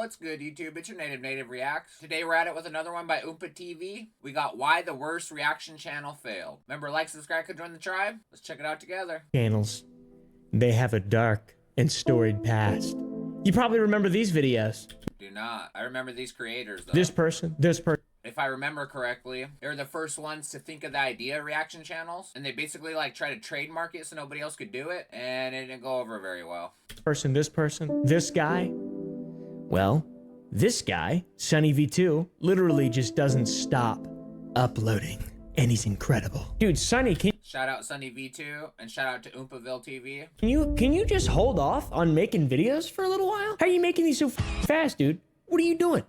What's good, YouTube? It's your Native Reacts. Today we're at it with another one by oompaTV. We got Why the Worst Reaction Channel Failed. Remember, like, subscribe, could join the tribe? Let's check it out together. Channels, they have a dark and storied past. You probably remember these videos. Do not. I remember these creators, though. This person. If I remember correctly, they were the first ones to think of the idea of reaction channels, and they basically like try to trademark it so nobody else could do it, and it didn't go over very well. This person, this guy. Well, this guy, Sunny V2, literally just doesn't stop uploading, and he's incredible. Dude, Sunny, Shout out Sunny V2 and shout out to oompaTV. Can you just hold off on making videos for a little while? How are you making these so fast, dude? What are you doing?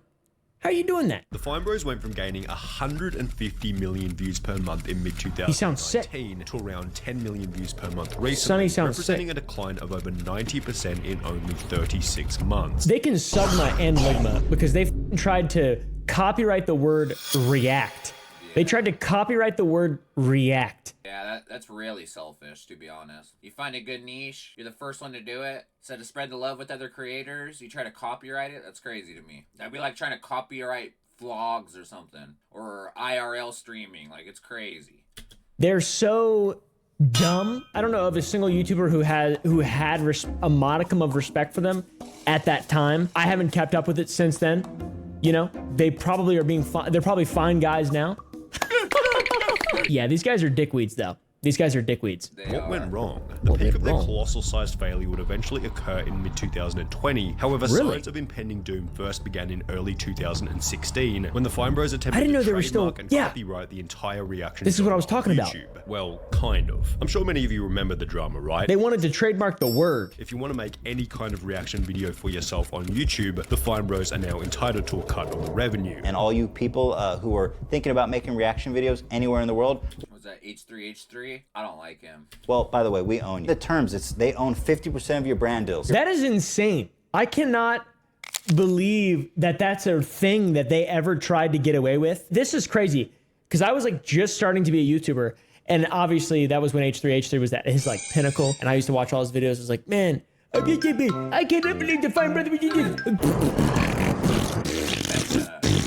How are you doing that? The Fine Bros went from gaining 150 million views per month in mid-2019 to around 10 million views per month recently, representing a decline of over 90% in only 36 months. They can Sigma and Ligma because they've tried to copyright the word react. They tried to copyright the word react. Yeah, that's really selfish, to be honest. You find a good niche, you're the first one to do it. Instead of spread the love with other creators, you try to copyright it. That's crazy to me. That'd be like trying to copyright vlogs or something, or IRL streaming. Like, it's crazy. They're so dumb. I don't know of a single YouTuber who had a modicum of respect for them at that time. I haven't kept up with it since then. You know, they probably are they're probably fine guys now. Yeah, these guys are dickweeds, though. These guys are dickweeds. What went wrong? The peak of their colossal-sized failure would eventually occur in mid-2020. However, signs of impending doom first began in early 2016, when the Fine Bros attempted to trademark and copyright the entire reaction. This is what I was talking about. Well, kind of. I'm sure many of you remember the drama, right? They wanted to trademark the word. If you want to make any kind of reaction video for yourself on YouTube, the Fine Bros are now entitled to a cut of the revenue. And all you people who are thinking about making reaction videos anywhere in the world. Was that H3H3? I don't like him. Well, by the way, we own you. The terms, they own 50% of your brand deals. That is insane. I cannot believe that that's a thing that they ever tried to get away with. This is crazy because I was like just starting to be a YouTuber, and obviously that was when H3H3 was at his like pinnacle, and I used to watch all his videos. I was like, man, I cannot believe the Fine Brother.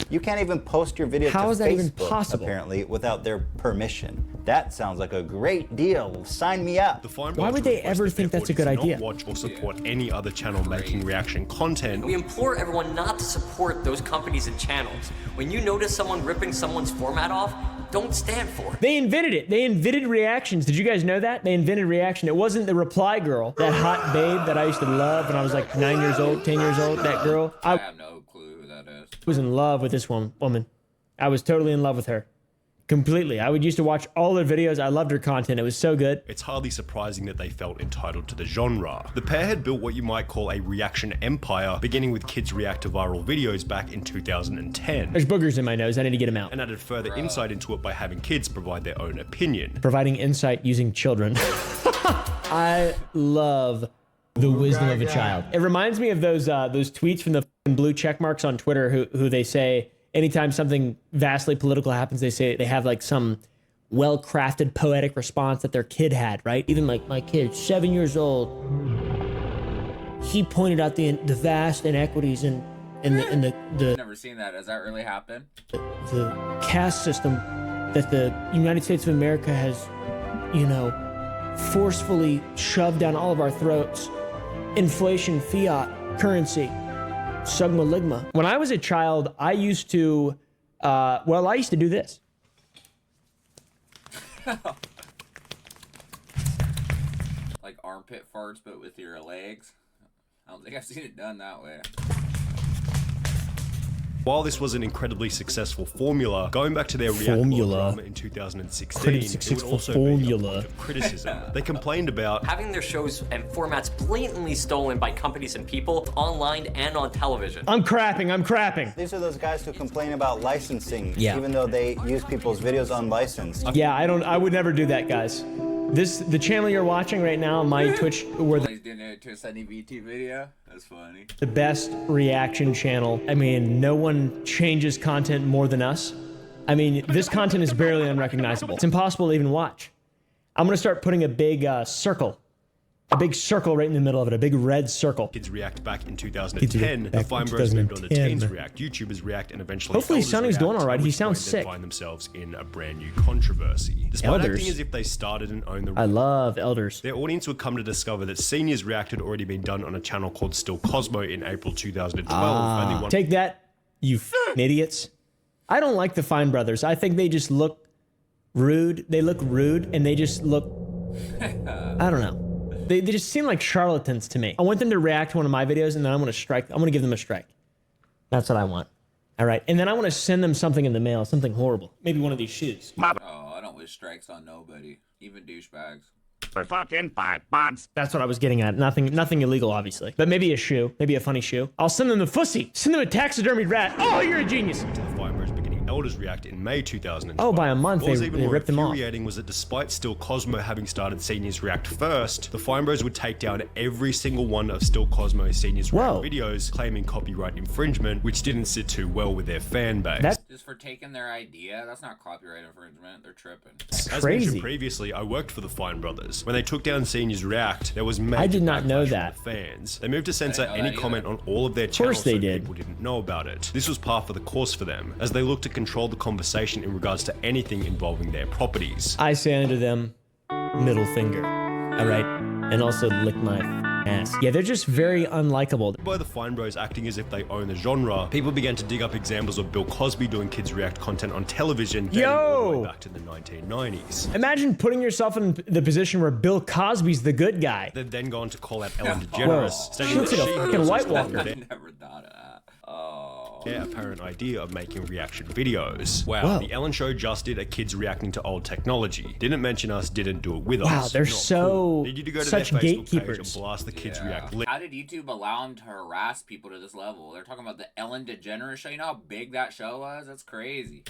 You can't even post your video to How is that Facebook, even possible? Apparently, without their permission. That sounds like a great deal. Sign me up. Why would they ever think that's a good idea? Not watch or support any other channel making reaction content. We implore everyone not to support those companies and channels. When you notice someone ripping someone's format off, don't stand for it. They invented it. They invented reactions. Did you guys know that? They invented reaction. It wasn't the reply girl, that hot babe that I used to love when I was like 9 years old, 10 years old, that girl. I have no clue who that is. Was in love with this woman. I was totally in love with her. Completely. I would used to watch all their videos. I loved her content. It was so good. It's hardly surprising that they felt entitled to the genre. The pair had built what you might call a reaction empire, beginning with kids react to viral videos back in 2010. There's boogers in my nose. I need to get them out. And added further insight into it by having kids provide their own opinion. Providing insight using children. I love the wisdom of a child. It reminds me of those tweets from the blue check marks on Twitter who they say, anytime something vastly political happens, they say they have like some well-crafted poetic response that their kid had, right? Even like my kid, 7 years old, he pointed out the vast inequities in the Never seen that. Does that really happen? The caste system that the United States of America has, you know, forcefully shoved down all of our throats. Inflation, fiat, currency. Sigma Ligma. When I was a child, I used to, I used to do this. Like armpit farts, but with your legs. I don't think I've seen it done that way. While this was an incredibly successful formula, going back to their React drama in 2016, it would also be a lot of criticism. They complained about having their shows and formats blatantly stolen by companies and people online and on television. I'm crapping. These are those guys who complain about licensing, even though they use people's videos unlicensed. Yeah, I would never do that, guys. The channel you're watching right now, my Twitch, where He's doing it to a Sunny V2 video. That's funny. The best reaction channel. I mean, no one changes content more than us. I mean, this content is barely unrecognizable. It's impossible to even watch. I'm gonna start putting a big circle A big circle right in the middle of it, a big red circle. Kids React back in 2010, the Fine Bros moved on to Teens React, YouTubers React, and eventually hopefully Elders Sonny's React, doing all right. He sounds sick. Find themselves in a brand new controversy. Despite acting as if they started and owned the I love Elders. Their audience would come to discover that Seniors React had already been done on a channel called Still Cosmo in April 2012. Take that, you idiots. I don't like the Fine Brothers. I think they just look rude. They look rude, and they just look... I don't know. They just seem like charlatans to me. I want them to react to one of my videos, and then I'm going to strike. I'm going to give them a strike. That's what I want. All right. And then I want to send them something in the mail, something horrible. Maybe one of these shoes. Oh, I don't wish strikes on nobody, even douchebags. For fucking $5. That's what I was getting at. Nothing illegal, obviously. But maybe a shoe. Maybe a funny shoe. I'll send them the fussy. Send them a taxidermied rat. Oh, you're a genius. The Fine Bros beginning Elders React in May 2012. Oh, by a month, What was they even more ripped them off. infuriating was that despite Still Cosmo having started Seniors React first, the Fine Bros would take down every single one of Still Cosmo's Seniors React videos, claiming copyright infringement, which didn't sit too well with their fan base. Just for taking their idea, that's not copyright infringement. They're tripping. As mentioned previously, I worked for the Fine Brothers. When they took down Seniors React, there was major I did not know backlash that. from the fans. They moved to censor any comment on all of their channels so people didn't know about it. This was par for the course for them, as they looked to control the conversation in regards to anything involving their properties. I say unto them, middle finger. All right. And also lick my ass. Yeah, they're just very unlikable. By the Fine Bros acting as if they own the genre, people began to dig up examples of Bill Cosby doing Kids React content on television dating all the way back to the 1990s. Imagine putting yourself in the position where Bill Cosby's the good guy. They'd then gone to call out Ellen DeGeneres, stating that She's like a fucking White Walker. I never thought of that. Oh. Their apparent idea of making reaction videos. Wow, the Ellen Show just did a kids reacting to old technology. Didn't mention us, didn't do it with us. Wow, they're Not so cool. Need you to go to such their Facebook gatekeepers. page and blast the Kids React link. How did YouTube allow them to harass people to this level? They're talking about the Ellen DeGeneres show. You know how big that show was? That's crazy.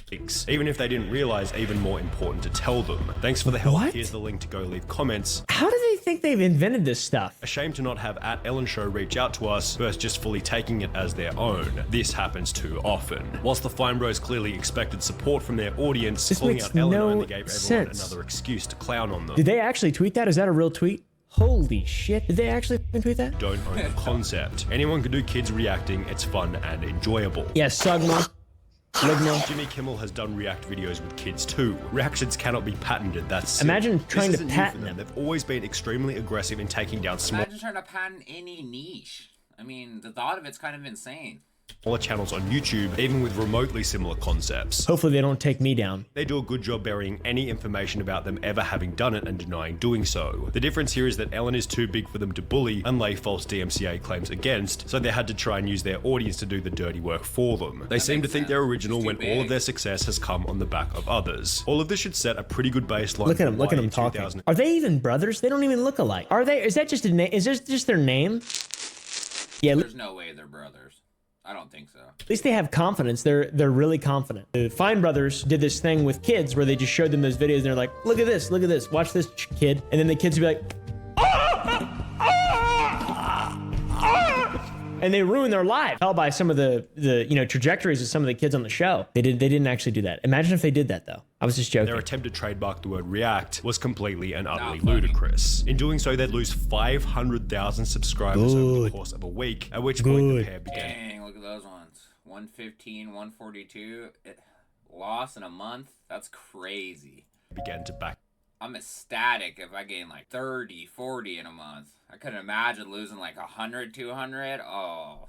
Even if they didn't realize, even more important to tell them. Thanks for the help. Here's the link to go leave comments. How do they think they've invented this stuff? A shame to not have @Ellen Show reach out to us versus just fully taking it as their own. This happens too often. Whilst the Fine Bros clearly expected support from their audience, calling out Ellen only gave everyone another excuse to clown on them. Did they actually tweet that? Is that a real tweet? Holy shit. Did they actually tweet that? Don't own the concept. Anyone can do kids reacting. It's fun and enjoyable. Yes, Sugma. Jimmy Kimmel has done React videos with kids too. Reactions cannot be patented, that's silly. Imagine trying to patent them. They've always been extremely aggressive in taking down small... Imagine trying to patent any niche. I mean, the thought of it's kind of insane. Smaller channels on YouTube, even with remotely similar concepts. Hopefully they don't take me down. They do a good job burying any information about them ever having done it and denying doing so. The difference here is that Ellen is too big for them to bully and lay false DMCA claims against, so they had to try and use their audience to do the dirty work for them. They seem to think they're original when all of their success has come on the back of others. All of this should set a pretty good baseline. Look at them talking. Are they even brothers? They don't even look alike. Are they? Is that just a name? Is this just their name? Yeah. There's no way they're brothers. I don't think so. At least they have confidence. They're really confident. The Fine Brothers did this thing with kids where they just showed them those videos and they're like, look at this, watch this kid. And then the kids would be like, and they ruin their life. Tell by some of the trajectories of some of the kids on the show. They didn't actually do that. Imagine if they did that though. I was just joking. Their attempt to trademark the word react was completely and utterly ludicrous. In doing so, they'd lose 500,000 subscribers over the course of a week, at which point the pair began. Dang, look at those ones. 115, 142. Loss in a month? That's crazy. Began to back. I'm ecstatic if I gain like 30, 40 in a month. I couldn't imagine losing like 100, 200. Oh,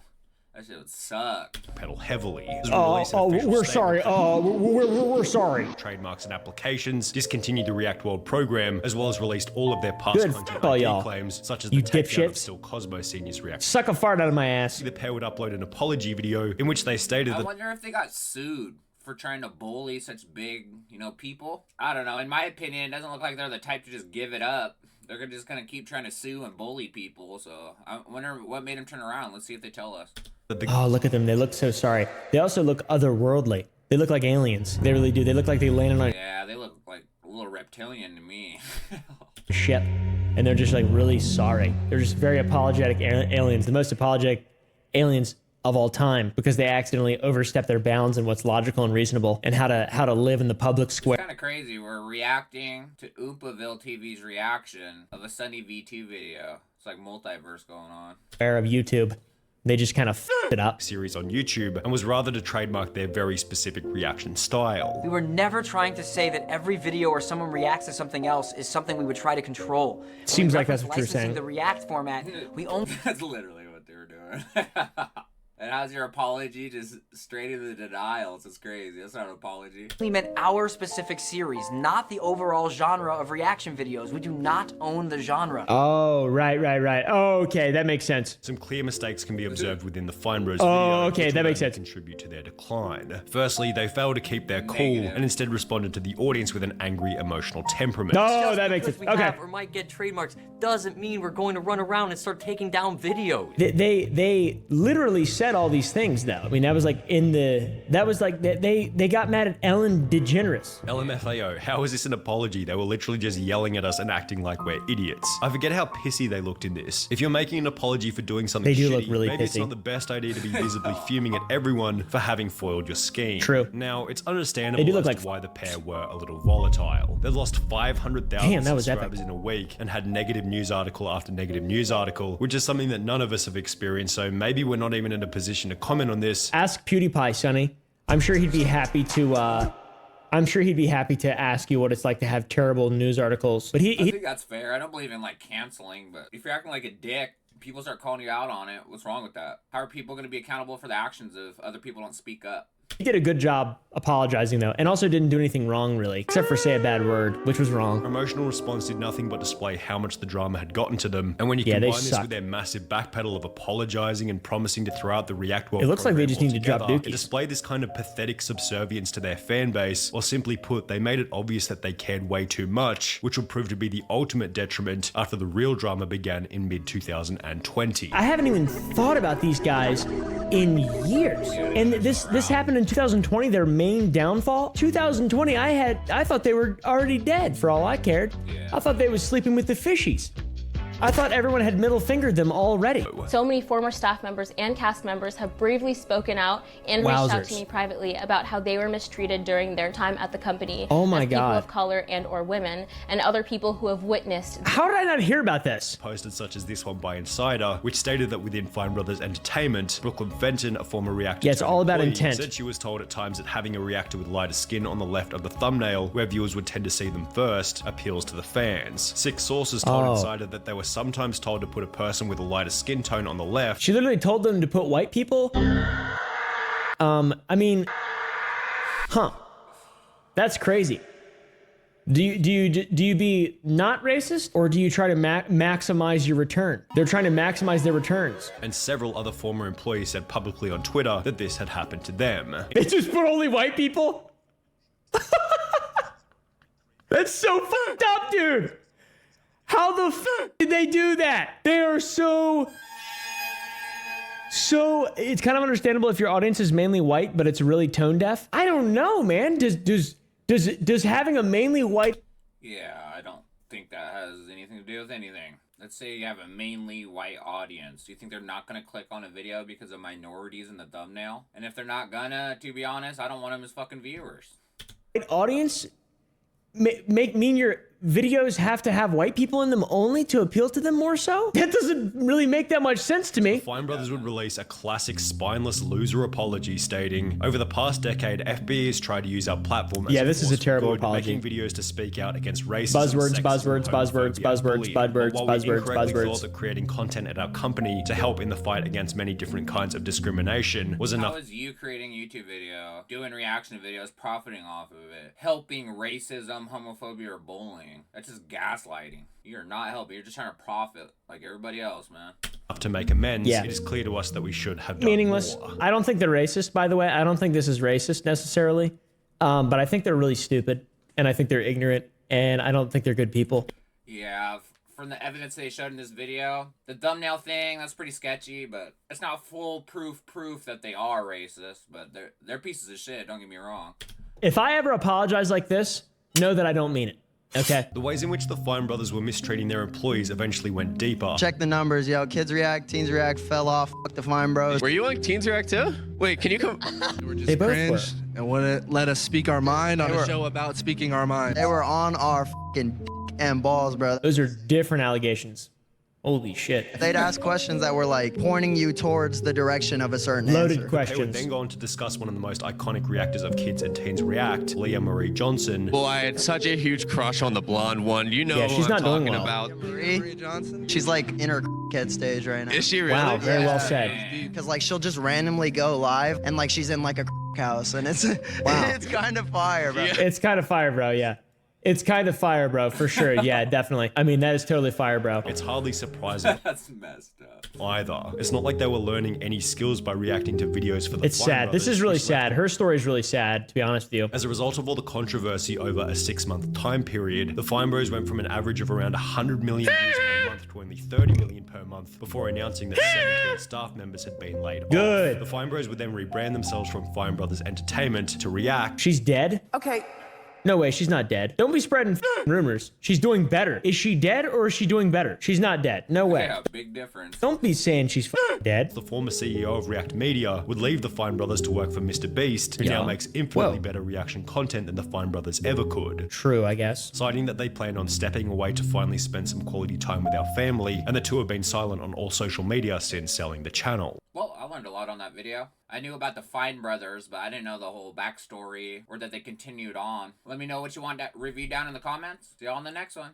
that shit would suck. Pedal heavily. We're sorry. We're sorry. Trademarks and applications, discontinued the React World program, as well as released all of their past content ID claims, such as the takedown of Still Cosmo Seniors React. Suck a fart out of my ass. The pair would upload an apology video in which they stated that... I wonder if they got sued for trying to bully such big, people. I don't know. In my opinion, it doesn't look like they're the type to just give it up. They're just gonna keep trying to sue and bully people. So I wonder what made them turn around. Let's see if they tell us. Oh, look at them. They look so sorry. They also look otherworldly. They look like aliens. They really do. They look like they landed on... Yeah, they look like a little reptilian to me. Ship. And they're just like really sorry. They're just very apologetic aliens. The most apologetic aliens of all time because they accidentally overstep their bounds in what's logical and reasonable and how to live in the public square. It's kind of crazy. We're reacting to oompaTV's reaction of a Sunny V2 video. It's like multiverse going on. Of YouTube. They just kind of f***ed it up. Series on YouTube and was rather to trademark their very specific reaction style. We were never trying to say that every video where someone reacts to something else is something we would try to control. Seems like that's what you're saying. The React format, we only... That's literally what they were doing. And how's your apology? Just straight into the denials. It's crazy. That's not an apology. We meant our specific series, not the overall genre of reaction videos. We do not own the genre. Oh, right. Oh, okay, that makes sense. Some clear mistakes can be observed within the Fine Bros video. Okay, that makes sense. Contribute to their decline. Firstly, they failed to keep their cool and instead responded to the audience with an angry, emotional temperament. Oh, that makes sense. We have or might get trademarks doesn't mean we're going to run around and start taking down videos. They literally said all these things though. I mean, that was like they got mad at Ellen DeGeneres. LMFAO, how is this an apology? They were literally just yelling at us and acting like we're idiots. I forget how pissy they looked in this. If you're making an apology for doing something they do shitty, look really maybe pissy. It's not the best idea to be visibly fuming at everyone for having foiled your scheme. True. Now, it's understandable as to why the pair were a little volatile. They lost 500,000 subscribers in a week and had negative news article after negative news article, which is something that none of us have experienced, so maybe we're not even in a position to comment on this. Ask PewDiePie, Sonny. I'm sure he'd be happy to ask you what it's like to have terrible news articles. But I think that's fair. I don't believe in like canceling, but if you're acting like a dick, people start calling you out on it. What's wrong with that? How are people going to be accountable for the actions if other people don't speak up? He did a good job apologizing though, and also didn't do anything wrong really, except for say a bad word, which was wrong. Our emotional response did nothing but display how much the drama had gotten to them, and when you combine this with their massive backpedal of apologizing and promising to throw out the React World, it looks like they just need to drop dookies. It displayed this kind of pathetic subservience to their fan base, or simply put, they made it obvious that they cared way too much, which would prove to be the ultimate detriment after the real drama began in mid-2020. I haven't even thought about these guys in years, and this happened in 2020. Their main downfall. 2020, I thought they were already dead for all I cared. I thought they was sleeping with the fishies. I thought everyone had middle fingered them already. So many former staff members and cast members have bravely spoken out and reached out to me privately about how they were mistreated during their time at the company. Oh my God. People of color and or women and other people who have witnessed. How did I not hear about this? Posted such as this one by Insider, which stated that within Fine Brothers Entertainment, Brooklyn Fenton, a former reactor, it's all about intent, said she was told at times that having a reactor with lighter skin on the left of the thumbnail, where viewers would tend to see them first, appeals to the fans. 6 sources told Insider that they were sometimes told to put a person with a lighter skin tone on the left. She literally told them to put white people? I mean, that's crazy. Do you be not racist, or do you try to maximize your return? They're trying to maximize their returns. And several other former employees said publicly on Twitter that this had happened to them. They just put only white people? That's so fucked up, dude. How the fuck did they do that? They are so it's kind of understandable if your audience is mainly white, but it's really tone deaf. I don't know, man. Does having a mainly white... Yeah, I don't think that has anything to do with anything. Let's say you have a mainly white audience. Do you think they're not going to click on a video because of minorities in the thumbnail? And if they're not gonna, to be honest, I don't want them as fucking viewers. Audience mean your videos have to have white people in them only to appeal to them more so? That doesn't really make that much sense to me. Fine Brothers would release a classic spineless loser apology stating, over the past decade, FB has tried to use our platform as this is a terrible apology. making videos to speak out against racism, buzzwords, thought that creating content at our company to help in the fight against many different kinds of discrimination was enough. How is you creating a YouTube video, doing reaction videos, profiting off of it, helping racism, homophobia, or bullying? That's just gaslighting. You're not helping. You're just trying to profit like everybody else, man. To make amends, it is clear to us that we should have done meaningless. more. I don't think they're racist, by the way. I don't think this is racist necessarily. But I think they're really stupid, and I think they're ignorant, and I don't think they're good people. Yeah, from the evidence they showed in this video, the thumbnail thing, that's pretty sketchy, but it's not foolproof proof that they are racist, but they're pieces of shit, don't get me wrong. If I ever apologize like this, know that I don't mean it. Okay. The ways in which the Fine brothers were mistreating their employees eventually went deeper. Check the numbers, yo. Kids react, teens react, fell off. Fuck the Fine bros. Were you on Teens React too? Wait, can you come? We're just They both cringed and wouldn't let us speak our mind on a show about speaking our mind. They were on our fucking dick and balls, bro. Those are different allegations. Holy shit. They'd ask questions that were like pointing you towards the direction of a certain Loaded answer. questions. They would then go on to discuss one of the most iconic reactors of Kids and Teens React, Leah Marie Johnson. Well, I had such a huge crush on the blonde one. You know Yeah, who she's I'm not doing talking well. about. Marie Johnson? She's like in her kid stage right now. Is she really? Wow, very well said. Because like she'll just randomly go live and like she's in like a house and it's it's kind of fire, bro. It's kind of fire, bro, yeah. It's kind of fire, bro, for sure. Yeah, definitely. I mean, that is totally fire, bro. It's hardly surprising That's messed up. either. It's not like they were learning any skills by reacting to videos for the It's Fine sad. brothers, This is really which led sad. Her story is really sad, to be honest with you. As a result of all the controversy over a 6-month time period, the Fine Bros went from an average of around 100 million views per month to only 30 million per month before announcing that 17 staff members had been laid Good. off. The Fine Bros would then rebrand themselves from Fine Brothers Entertainment to React. She's dead? Okay. No way, she's not dead. Don't be spreading rumors. She's doing better. Is she dead or is she doing better? She's not dead. No way. Yeah, big difference. Don't be saying she's dead. The former CEO of React Media would leave the Fine Brothers to work for Mr. Beast, who now makes infinitely better reaction content than the Fine Brothers ever could. True, I guess. Citing that they plan on stepping away to finally spend some quality time with our family, and the two have been silent on all social media since selling the channel. Well, I learned a lot on that video. I knew about the Fine brothers, but I didn't know the whole backstory or that they continued on. Let me know what you want to review down in the comments. See y'all in the next one.